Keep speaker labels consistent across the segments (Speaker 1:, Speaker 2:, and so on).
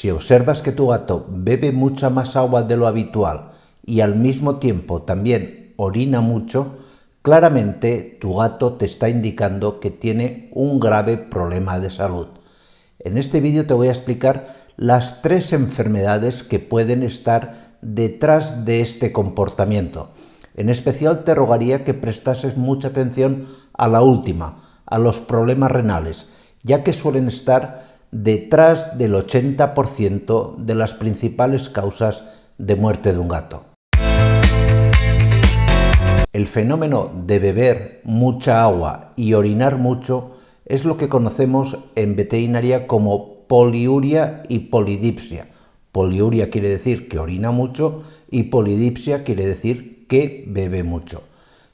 Speaker 1: Si observas que tu gato bebe mucha más agua de lo habitual y al mismo tiempo también orina mucho, claramente tu gato te está indicando que tiene un grave problema de salud. En este vídeo te voy a explicar las 3 enfermedades que pueden estar detrás de este comportamiento. En especial te rogaría que prestases mucha atención a la última, a los problemas renales, ya que suelen estar detrás del 80% de las principales causas de muerte de un gato. El fenómeno de beber mucha agua y orinar mucho es lo que conocemos en veterinaria como poliuria y polidipsia. Poliuria quiere decir que orina mucho y polidipsia quiere decir que bebe mucho.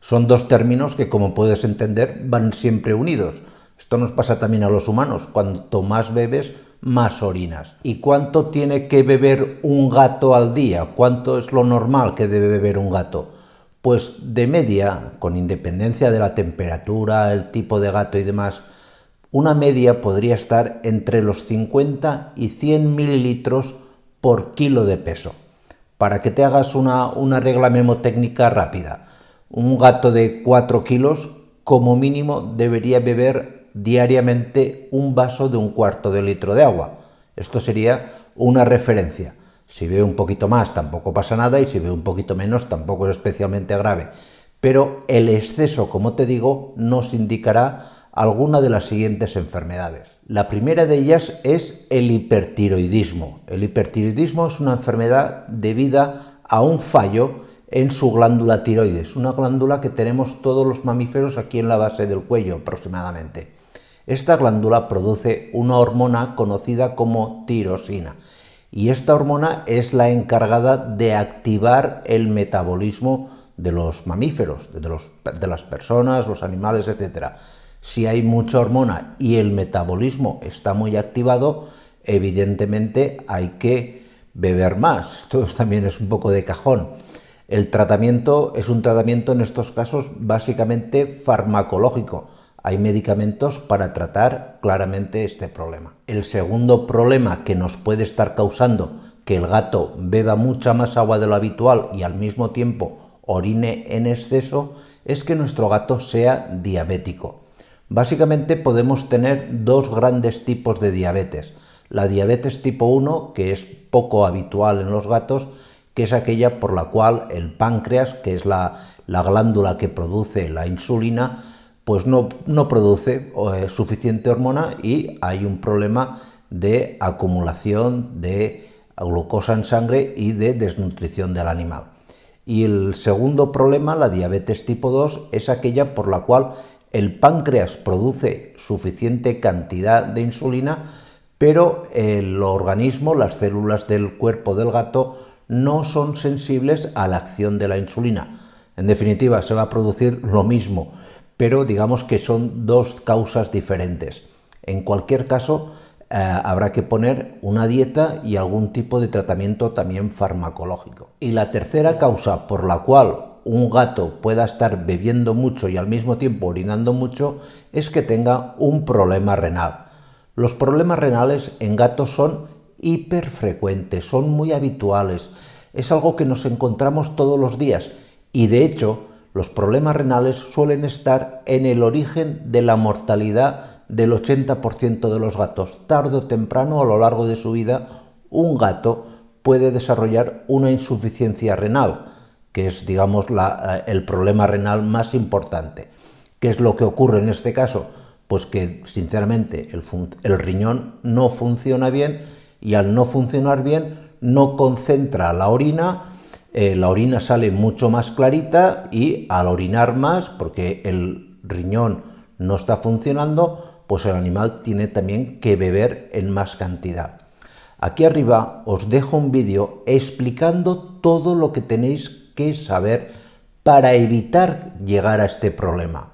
Speaker 1: Son 2 términos que, como puedes entender, van siempre unidos. Esto nos pasa también a los humanos. Cuanto más bebes, más orinas. ¿Y cuánto tiene que beber un gato al día? ¿Cuánto es lo normal que debe beber un gato? Pues de media, con independencia de la temperatura, el tipo de gato y demás, una media podría estar entre los 50 y 100 mililitros por kilo de peso. Para que te hagas una regla mnemotécnica rápida, un gato de 4 kilos como mínimo debería beber diariamente un vaso de 1/4 de litro de agua. Esto sería una referencia. Si bebe un poquito más tampoco pasa nada y si bebe un poquito menos tampoco es especialmente grave. Pero el exceso, como te digo, nos indicará alguna de las siguientes enfermedades. La primera de ellas es el hipertiroidismo. El hipertiroidismo es una enfermedad debida a un fallo en su glándula tiroides, una glándula que tenemos todos los mamíferos aquí en la base del cuello aproximadamente. Esta glándula produce una hormona conocida como tirosina y esta hormona es la encargada de activar el metabolismo de los mamíferos, de las personas, los animales, etc. Si hay mucha hormona y el metabolismo está muy activado, evidentemente hay que beber más. Esto también es un poco de cajón. El tratamiento es un tratamiento en estos casos básicamente farmacológico. Hay medicamentos para tratar claramente este problema. El segundo problema que nos puede estar causando que el gato beba mucha más agua de lo habitual y al mismo tiempo orine en exceso es que nuestro gato sea diabético. Básicamente podemos tener 2 grandes tipos de diabetes. La diabetes tipo 1, que es poco habitual en los gatos, que es aquella por la cual el páncreas, que es la glándula que produce la insulina, pues no produce suficiente hormona y hay un problema de acumulación de glucosa en sangre y de desnutrición del animal. Y el segundo problema, la diabetes tipo 2, es aquella por la cual el páncreas produce suficiente cantidad de insulina, pero el organismo, las células del cuerpo del gato, no son sensibles a la acción de la insulina. En definitiva, se va a producir lo mismo, pero digamos que son 2 causas diferentes. En cualquier caso, habrá que poner una dieta y algún tipo de tratamiento también farmacológico. Y la tercera causa por la cual un gato pueda estar bebiendo mucho y al mismo tiempo orinando mucho es que tenga un problema renal. Los problemas renales en gatos son hiperfrecuentes, son muy habituales, es algo que nos encontramos todos los días y de hecho los problemas renales suelen estar en el origen de la mortalidad del 80% de los gatos. Tarde o temprano, a lo largo de su vida, un gato puede desarrollar una insuficiencia renal, que es, digamos, el problema renal más importante. ¿Qué es lo que ocurre en este caso? Pues que, sinceramente, el riñón no funciona bien y al no funcionar bien no concentra la orina sale mucho más clarita y al orinar más, porque el riñón no está funcionando, pues el animal tiene también que beber en más cantidad. Aquí arriba os dejo un vídeo explicando todo lo que tenéis que saber para evitar llegar a este problema.